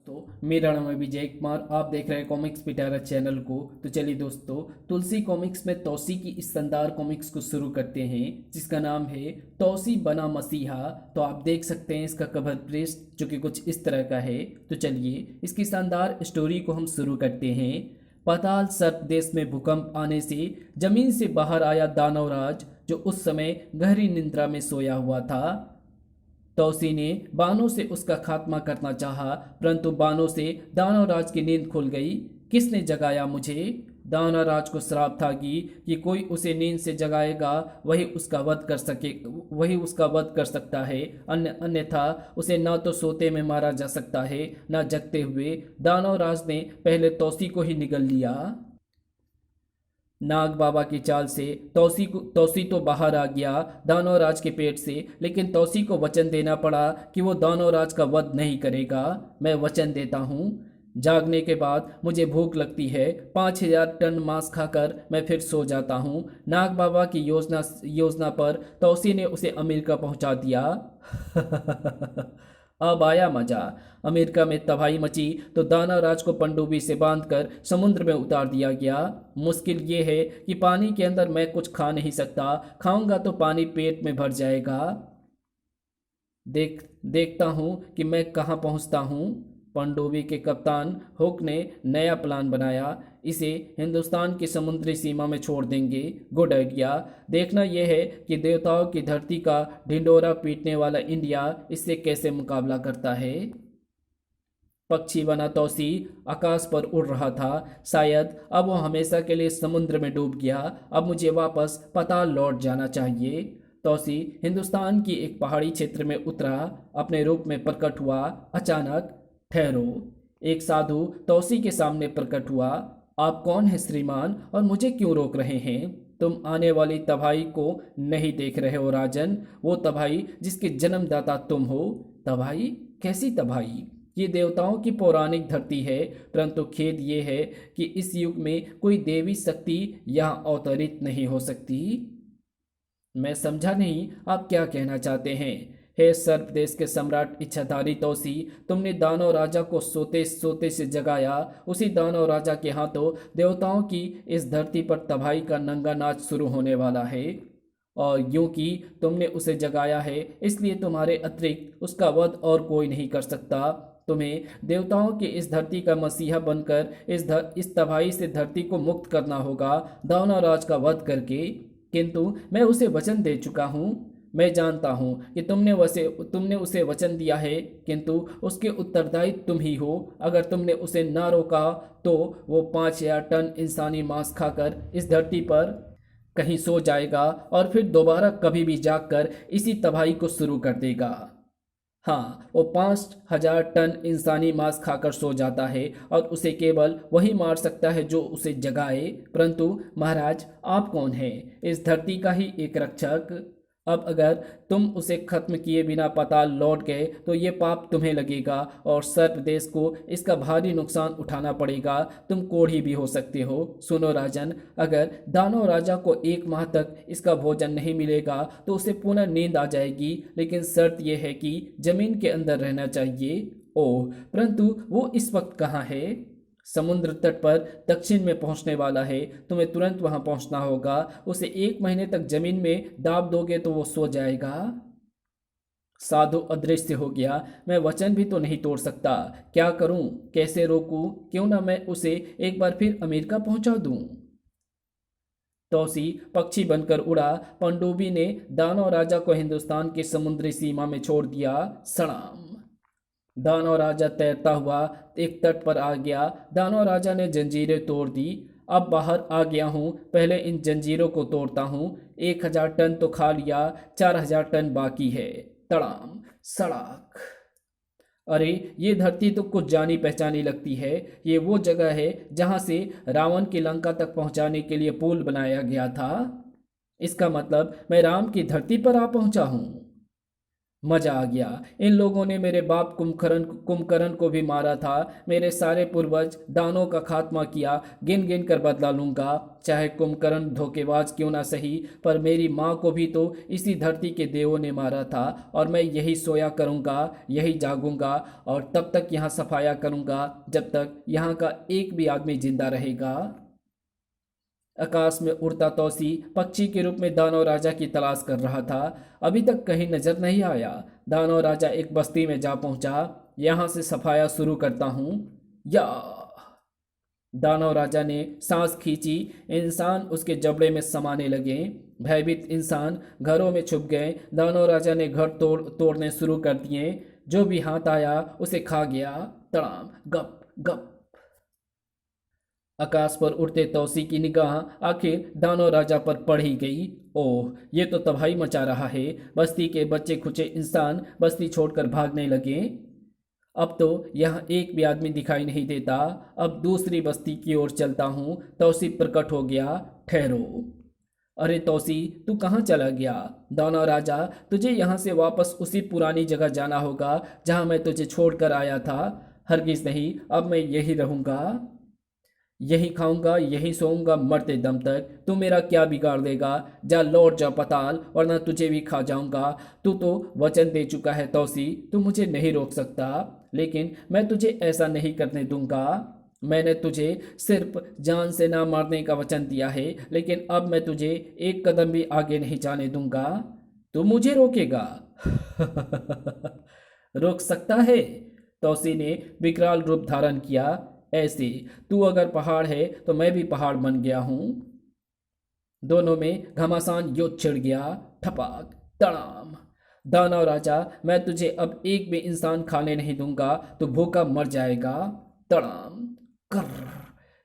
मेरा नाम है विजय कुमार। आप देख रहे हैं कॉमिक्स पिटारा चैनल को। तो चलिए दोस्तों, तुलसी कॉमिक्स में तौसी की इस शानदार कॉमिक्स को शुरू करते हैं, जिसका नाम है तौसी बना मसीहा। तो आप देख सकते हैं इसका कवर पृष्ठ जो कि कुछ इस तरह का है। तो चलिए इसकी शानदार स्टोरी को हम शुरू करते हैं। पाताल सर्प देश में भूकंप आने से जमीन से बाहर आया दानवराज, जो उस समय गहरी निद्रा में सोया हुआ था। तौसी ने बानों से उसका खात्मा करना चाहा, परंतु बानों से दानवराज की नींद खुल गई। किसने जगाया मुझे? दानवराज को श्राप था कि कोई उसे नींद से जगाएगा वही उसका वध कर सकता है। अन्यथा उसे ना तो सोते में मारा जा सकता है, ना जगते हुए। दानवराज ने पहले तौसी को ही निगल लिया। नाग बाबा की चाल से तौसी तो बाहर आ गया दानवराज के पेट से, लेकिन तौसी को वचन देना पड़ा कि वो दानवराज का वध नहीं करेगा। मैं वचन देता हूँ। जागने के बाद मुझे भूख लगती है, 5,000 टन मांस खाकर मैं फिर सो जाता हूँ। नाग बाबा की योजना पर तौसी ने उसे अमेरिका पहुंचा दिया। अब आया मजा। अमेरिका में तबाही मची तो दानाराज को पनडुब्बी से बांधकर समुद्र में उतार दिया गया। मुश्किल ये है कि पानी के अंदर मैं कुछ खा नहीं सकता, खाऊंगा तो पानी पेट में भर जाएगा। देखता हूँ कि मैं कहाँ पहुँचता हूँ। पनडुब्बी के कप्तान हुक ने नया प्लान बनाया। इसे हिंदुस्तान की समुद्री सीमा में छोड़ देंगे। Good idea. देखना यह है कि देवताओं की धरती का ढिंडोरा पीटने वाला इंडिया इससे कैसे मुकाबला करता है। पक्षी बना तौसी आकाश पर उड़ रहा था। शायद अब वो हमेशा के लिए समुद्र में डूब गया। अब मुझे वापस पाताल लौट जाना चाहिए। तौसी हिंदुस्तान की एक पहाड़ी क्षेत्र में उतरा, अपने रूप में प्रकट हुआ। अचानक ठहरो। एक साधु तौसी के सामने प्रकट हुआ। आप कौन हैं श्रीमान, और मुझे क्यों रोक रहे हैं? तुम आने वाली तबाही को नहीं देख रहे हो राजन? वो तबाही जिसके जन्मदाता तुम हो। तबाही? कैसी तबाही? ये देवताओं की पौराणिक धरती है, परंतु खेद ये है कि इस युग में कोई देवी शक्ति यहाँ अवतरित नहीं हो सकती। मैं समझा नहीं, आप क्या कहना चाहते हैं? हे सर्प देश के सम्राट इच्छाधारी तौसी, तुमने दानव राजा को सोते सोते से जगाया। उसी दानव राजा के हाथों देवताओं की इस धरती पर तबाही का नंगा नाच शुरू होने वाला है। और यूं कि तुमने उसे जगाया है, इसलिए तुम्हारे अतिरिक्त उसका वध और कोई नहीं कर सकता। तुम्हें देवताओं की इस धरती का मसीहा बनकर इस तबाही से धरती को मुक्त करना होगा, दानवराज का वध करके। किंतु मैं उसे वचन दे चुका हूँ। मैं जानता हूँ कि तुमने उसे वचन दिया है, किंतु उसके उत्तरदायी तुम ही हो। अगर तुमने उसे ना रोका तो वो 5,000 टन इंसानी मांस खाकर इस धरती पर कहीं सो जाएगा और फिर दोबारा कभी भी जागकर इसी तबाही को शुरू कर देगा। हाँ, वो 5,000 टन इंसानी मांस खाकर सो जाता है और उसे केवल वही मार सकता है जो उसे जगाए। परंतु महाराज, आप कौन हैं? इस धरती का ही एक रक्षक। अब अगर तुम उसे खत्म किए बिना पाताल लौट गए तो ये पाप तुम्हें लगेगा और सर्प देश को इसका भारी नुकसान उठाना पड़ेगा। तुम कोढ़ी भी हो सकते हो। सुनो राजन, अगर दानव राजा को 1 माह तक इसका भोजन नहीं मिलेगा तो उसे पुनः नींद आ जाएगी, लेकिन शर्त यह है कि जमीन के अंदर रहना चाहिए। ओह, परंतु वो इस वक्त कहाँ है? समुद्र तट पर दक्षिण में पहुंचने वाला है। तुम्हें तुरंत वहां पहुंचना होगा। उसे 1 महीने तक जमीन में दाब दोगे तो वो सो जाएगा। साधु अदृश्य हो गया। मैं वचन भी तो नहीं तोड़ सकता। क्या करूं? कैसे रोकूं? क्यों ना मैं उसे एक बार फिर अमेरिका पहुंचा दूं। तौसी पक्षी बनकर उड़ा। पनडुब्बी ने दानव राजा को हिंदुस्तान की समुद्री सीमा में छोड़ दिया। सलाम। दानव राजा तैरता हुआ एक तट पर आ गया। दानव राजा ने जंजीरें तोड़ दी। अब बाहर आ गया हूँ, पहले इन जंजीरों को तोड़ता हूँ। 1,000 टन तो खा लिया, 4,000 टन बाकी है। तड़ाम सड़ाक। अरे, ये धरती तो कुछ जानी पहचानी लगती है। ये वो जगह है जहाँ से रावण की लंका तक पहुँचाने के लिए पुल बनाया गया था। इसका मतलब मैं राम की धरती पर आ पहुँचा हूँ। मजा आ गया। इन लोगों ने मेरे बाप कुंभकर्ण को भी मारा था। मेरे सारे पूर्वज दानों का खात्मा किया। गिन गिन कर बदला लूंगा। चाहे कुंभकर्ण धोखेबाज क्यों ना सही, पर मेरी माँ को भी तो इसी धरती के देवों ने मारा था। और मैं यही सोया करूंगा, यही जागूंगा, और तब तक यहाँ सफाया करूंगा जब तक यहाँ का एक भी आदमी जिंदा रहेगा। आकाश में उड़ता तौसी पक्षी के रूप में दानव राजा की तलाश कर रहा था। अभी तक कहीं नजर नहीं आया। दानव राजा एक बस्ती में जा पहुंचा। यहां से सफाया शुरू करता हूं। या दानव राजा ने सांस खींची। इंसान उसके जबड़े में समाने लगे। भयभीत इंसान घरों में छुप गए। दानव राजा ने घर तोड़ने शुरू कर दिए। जो भी हाथ आया उसे खा गया। तड़ाम गप गप। आकाश पर उड़ते तौसी की निगाह आखिर दानव राजा पर पड़ ही गई। ओह, ये तो तबाही मचा रहा है। बस्ती के बच्चे खुचे इंसान बस्ती छोड़कर भागने लगे। अब तो यहाँ एक भी आदमी दिखाई नहीं देता। अब दूसरी बस्ती की ओर चलता हूँ। तौसी प्रकट हो गया। ठहरो। अरे तौसी, तू कहाँ चला गया? दानव राजा, तुझे यहाँ से वापस उसी पुरानी जगह जाना होगा जहाँ मैं तुझे छोड़कर आया था। हरगिज नहीं, अब मैं यही रहूँगा। यही खाऊंगा, यही सोऊंगा मरते दम तक। तू मेरा क्या बिगाड़ देगा? जा लौट जा पताल, वरना तुझे भी खा जाऊंगा। तू तो वचन दे चुका है तौसी, तू मुझे नहीं रोक सकता। लेकिन मैं तुझे ऐसा नहीं करने दूंगा। मैंने तुझे सिर्फ जान से ना मारने का वचन दिया है, लेकिन अब मैं तुझे एक कदम भी आगे नहीं जाने दूंगा। तू मुझे रोकेगा? रोक सकता है? तौसी ने विकराल रूप धारण किया। ऐसे, तू अगर पहाड़ है तो मैं भी पहाड़ बन गया हूं। दोनों में घमासान युद्ध छिड़ गया। ठपाक तड़ाम। दानव राजा, मैं तुझे अब एक भी इंसान खाने नहीं दूंगा। तो भूखा मर जाएगा। तड़ाम कर।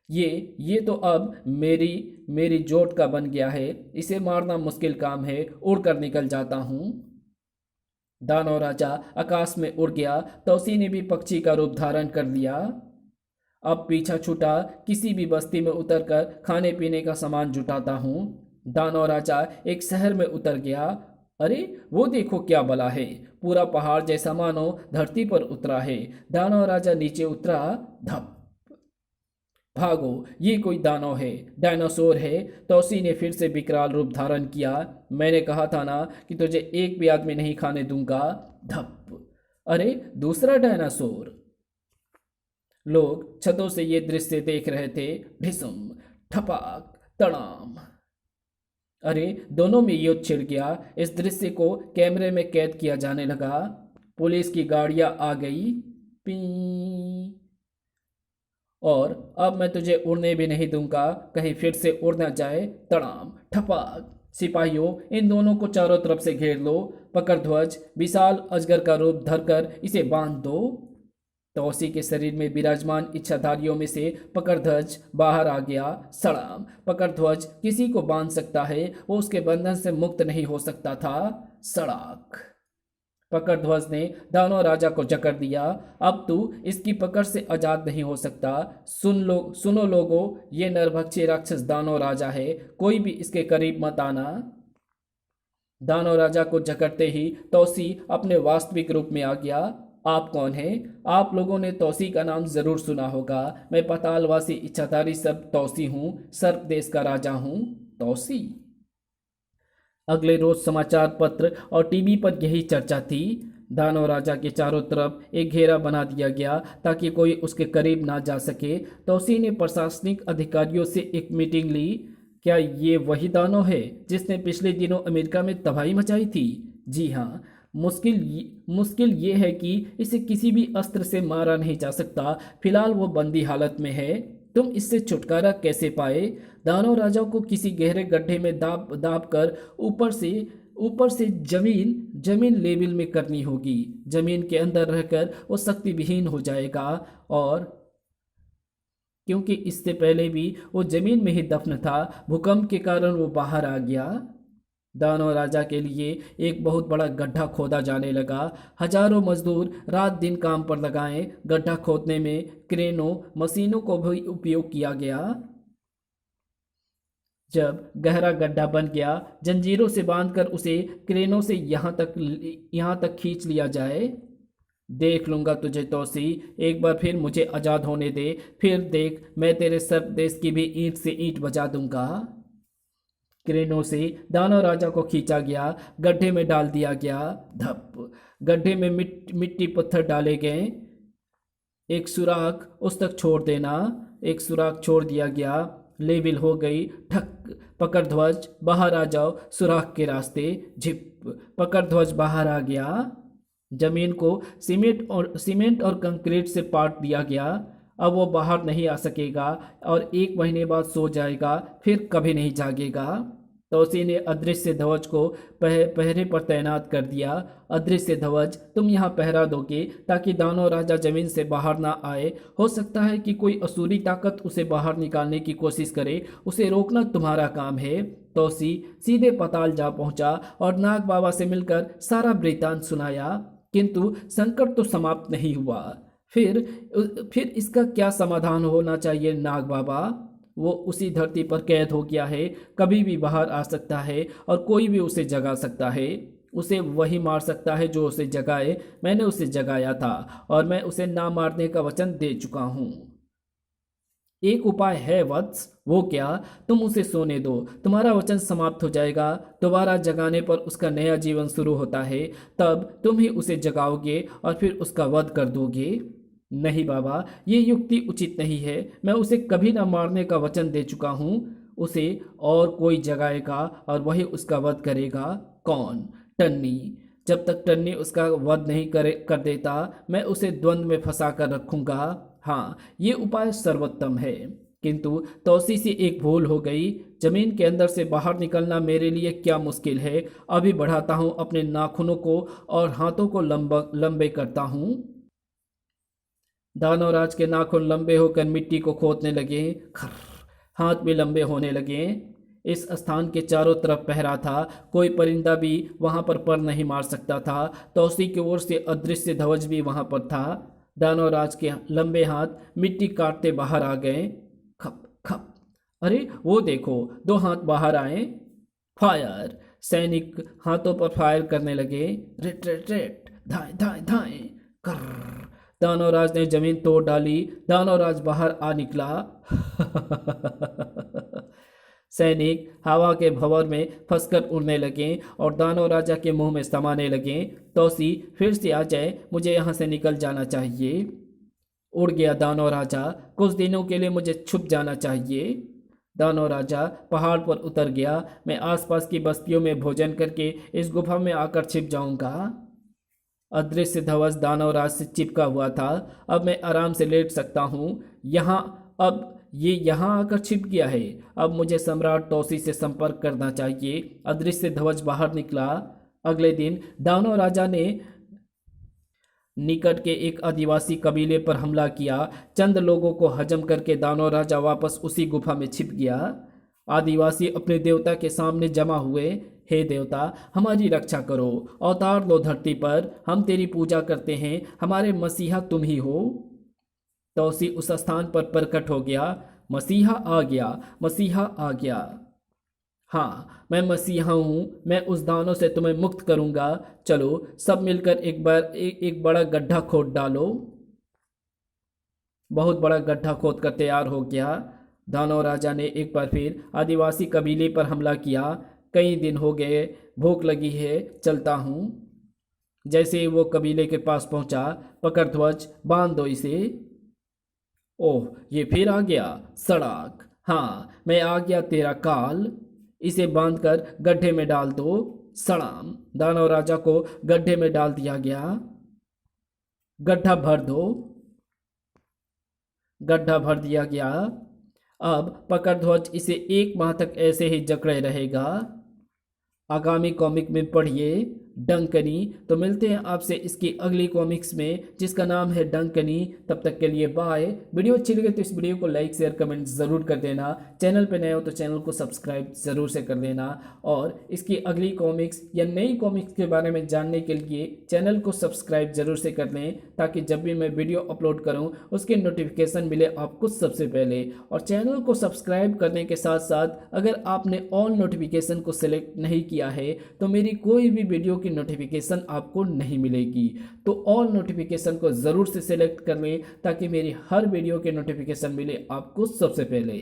ये तो अब मेरी मेरी जोट का बन गया है। इसे मारना मुश्किल काम है। उड़कर निकल जाता हूं। दानव राजा आकाश में उड़ गया। तौसी ने भी पक्षी का रूप धारण कर लिया। अब पीछा छूटा। किसी भी बस्ती में उतरकर खाने पीने का सामान जुटाता हूँ। दानव राजा एक शहर में उतर गया। अरे वो देखो क्या बला है। पूरा पहाड़ जैसा मानो धरती पर उतरा है। दानव राजा नीचे उतरा। धप। भागो, ये कोई दानव है, डायनासोर है। तौसी ने फिर से विकराल रूप धारण किया। मैंने कहा था ना कि तुझे एक भी आदमी नहीं खाने दूंगा। धप। अरे दूसरा डायनासोर। लोग छतों से ये दृश्य देख रहे थे। ढिसुम ठपाक तड़ाम। अरे दोनों में युद्ध छिड़ गया। इस दृश्य को कैमरे में कैद किया जाने लगा। पुलिस की गाड़ियां आ गई। पी। और अब मैं तुझे उड़ने भी नहीं दूंगा, कहीं फिर से उड़ ना जाए। तड़ाम ठपाक। सिपाहियों, इन दोनों को चारों तरफ से घेर लो। पकड़ ध्वज, विशाल अजगर का रूप धरकर इसे बांध दो। तौसी के शरीर में विराजमान इच्छाधारियों में से पकड़ध्वज बाहर आ गया। सड़ाम। पकड़ध्वज किसी को बांध सकता है, वो उसके बंधन से मुक्त नहीं हो सकता था। सड़ाक। पकड़ध्वज ने दानव राजा को जकड़ दिया। अब तू इसकी पकड़ से आजाद नहीं हो सकता। सुनो लोगों, ये नरभक्षी राक्षस दानव राजा है। कोई भी इसके करीब मत आना। दानव राजा को जकड़ते ही तौसी अपने वास्तविक रूप में आ गया। आप कौन हैं? आप लोगों ने तौसी का नाम जरूर सुना होगा। मैं पातालवासी इच्छाधारी सर्प तौसी हूँ। सर्प देश का राजा हूँ। तौसी। अगले रोज समाचार पत्र और टीवी पर यही चर्चा थी। दानव राजा के चारों तरफ एक घेरा बना दिया गया ताकि कोई उसके करीब ना जा सके। तौसी ने प्रशासनिक अधिकारियों से एक मीटिंग ली। क्या ये वही दानव है जिसने पिछले दिनों अमेरिका में तबाही मचाई थी? जी हाँ। मुश्किल ये है कि इसे किसी भी अस्त्र से मारा नहीं जा सकता। फिलहाल वो बंदी हालत में है। तुम इससे छुटकारा कैसे पाए? दानव राजा को किसी गहरे गड्ढे में दाब दाब कर ऊपर से जमीन लेवल में करनी होगी। जमीन के अंदर रहकर वो शक्ति विहीन हो जाएगा। और क्योंकि इससे पहले भी वो जमीन में ही दफन था, भूकंप के कारण वो बाहर आ गया। दानव राजा के लिए एक बहुत बड़ा गड्ढा खोदा जाने लगा। हजारों मजदूर रात दिन काम पर लगाए। गड्ढा खोदने में क्रेनों मशीनों को भी उपयोग किया गया। जब गहरा गड्ढा बन गया, जंजीरों से बांधकर उसे क्रेनों से यहाँ तक खींच लिया जाए। देख लूंगा तुझे तौसी, एक बार फिर मुझे आज़ाद होने दे, फिर देख मैं तेरे सर्प देश की भी ईंट से ईंट बजा दूंगा। क्रेनों से दानव राजा को खींचा गया, गड्ढे में डाल दिया गया। धप, गड्ढे में मिट्टी पत्थर डाले गए। एक सुराख उस तक छोड़ देना। एक सुराख छोड़ दिया गया। लेविल हो गई। ठक, पकड़ ध्वज बाहर आ जाओ सुराख के रास्ते। झिप, पकड़ ध्वज बाहर आ गया। जमीन को सीमेंट और कंक्रीट से पाट दिया गया। अब वो बाहर नहीं आ सकेगा और 1 महीने बाद सो जाएगा, फिर कभी नहीं जागेगा। तौसी ने अदृश्य ध्वज को पहरे पर तैनात कर दिया। अदृश्य ध्वज, तुम यहाँ पहरा दोगे ताकि दानव राजा जमीन से बाहर ना आए। हो सकता है कि कोई असुरी ताकत उसे बाहर निकालने की कोशिश करे, उसे रोकना तुम्हारा काम है। तौसी सीधे पाताल जा पहुंचा और नाग बाबा से मिलकर सारा वृत्तांत सुनाया, किंतु संकट तो समाप्त नहीं हुआ। फिर इसका क्या समाधान होना चाहिए नाग बाबा? वो उसी धरती पर कैद हो गया है, कभी भी बाहर आ सकता है और कोई भी उसे जगा सकता है। उसे वही मार सकता है जो उसे जगाए। मैंने उसे जगाया था और मैं उसे ना मारने का वचन दे चुका हूँ। एक उपाय है वत्स। वो क्या? तुम उसे सोने दो, तुम्हारा वचन समाप्त हो जाएगा। दोबारा जगाने पर उसका नया जीवन शुरू होता है, तब तुम ही उसे जगाओगे और फिर उसका वध कर दोगे। नहीं बाबा, ये युक्ति उचित नहीं है। मैं उसे कभी ना मारने का वचन दे चुका हूँ। उसे और कोई जगाएगा और वही उसका वध करेगा। कौन? टन्नी। जब तक टन्नी उसका वध नहीं कर देता, मैं उसे द्वंद्व में फंसा कर रखूंगा। हाँ, ये उपाय सर्वोत्तम है, किंतु तौसी से एक भूल हो गई। जमीन के अंदर से बाहर निकलना मेरे लिए क्या मुश्किल है। अभी बढ़ाता हूँ अपने नाखूनों को और हाथों को लंबे करता हूँ। दानवराज के नाखून लंबे होकर मिट्टी को खोदने लगे। खर, हाथ भी लंबे होने लगे। इस स्थान के चारों तरफ पहरा था, कोई परिंदा भी वहां पर नहीं मार सकता था। तौसी की ओर से अदृश्य ध्वज भी वहां पर था। दानवराज के लंबे हाथ मिट्टी काटते बाहर आ गए। खप खप, अरे वो देखो, 2 हाथ बाहर आए। फायर! सैनिक हाथों पर फायर करने लगे। रेट रेट रेट, धाए धाए धाए। कर, दानवराज ने जमीन तोड़ डाली। दानवराज बाहर आ निकला। सैनिक हवा के भंवर में फंसकर उड़ने लगे और दानव राजा के मुंह में समाने लगे। तौसी, फिर से आ जाए, मुझे यहाँ से निकल जाना चाहिए। उड़ गया दानव राजा, कुछ दिनों के लिए मुझे छुप जाना चाहिए। दानव राजा पहाड़ पर उतर गया। मैं आसपास की बस्तियों में भोजन करके इस गुफा में आकर छिप जाऊंगा। अदृश्य ध्वज दानवराज से चिपका हुआ था। अब मैं आराम से लेट सकता हूँ यहाँ। अब ये यहाँ आकर छिप गया है। अब मुझे सम्राट तौसी से संपर्क करना चाहिए। अदृश्य ध्वज बाहर निकला। अगले दिन दानव राजा ने निकट के एक आदिवासी कबीले पर हमला किया। चंद लोगों को हजम करके दानव राजा वापस उसी गुफा में छिप गया। आदिवासी अपने देवता के सामने जमा हुए। हे देवता, हमारी रक्षा करो, अवतार लो धरती पर, हम तेरी पूजा करते हैं, हमारे मसीहा तुम ही हो। तौसी उस स्थान पर प्रकट हो गया। मसीहा आ गया, मसीहा आ गया। हाँ, मैं मसीहा हूँ, मैं उस दानों से तुम्हें मुक्त करूँगा। चलो सब मिलकर एक बड़ा गड्ढा खोद डालो। बहुत बड़ा गड्ढा खोद कर तैयार हो गया। दानव राजा ने एक बार फिर आदिवासी कबीले पर हमला किया। कई दिन हो गए, भूख लगी है, चलता हूँ। जैसे ही वो कबीले के पास पहुंचा, पकड़ ध्वज, बांध दो इसे। ओह, ये फिर आ गया सड़ाक। हाँ, मैं आ गया तेरा काल। इसे बांधकर गड्ढे में डाल दो। सड़ाम! दानव राजा को गड्ढे में डाल दिया गया। गड्ढा भर दो। गड्ढा भर दिया गया। अब पकड़ ध्वज इसे 1 माह तक ऐसे ही जकड़े रहेगा। आगामी कॉमिक में पढ़िए। डंकनी। तो मिलते हैं आपसे इसकी अगली कॉमिक्स में जिसका नाम है डंकनी। तब तक के लिए बाय। वीडियो अच्छी लगे तो इस वीडियो को लाइक शेयर कमेंट ज़रूर कर देना। चैनल पे नए हो तो चैनल को सब्सक्राइब ज़रूर से कर देना। और इसकी अगली कॉमिक्स या नई कॉमिक्स के बारे में जानने के लिए चैनल को सब्सक्राइब ज़रूर से कर लें, ताकि जब भी मैं वीडियो अपलोड करूं उसके नोटिफिकेशन मिले आपको सबसे पहले। और चैनल को सब्सक्राइब करने के साथ साथ अगर आपने ऑल नोटिफिकेशन को सिलेक्ट नहीं किया है तो मेरी कोई भी वीडियो की नोटिफिकेशन आपको नहीं मिलेगी। तो ऑल नोटिफिकेशन को ज़रूर से सिलेक्ट कर लें ताकि मेरी हर वीडियो के नोटिफिकेशन मिले आपको सबसे पहले।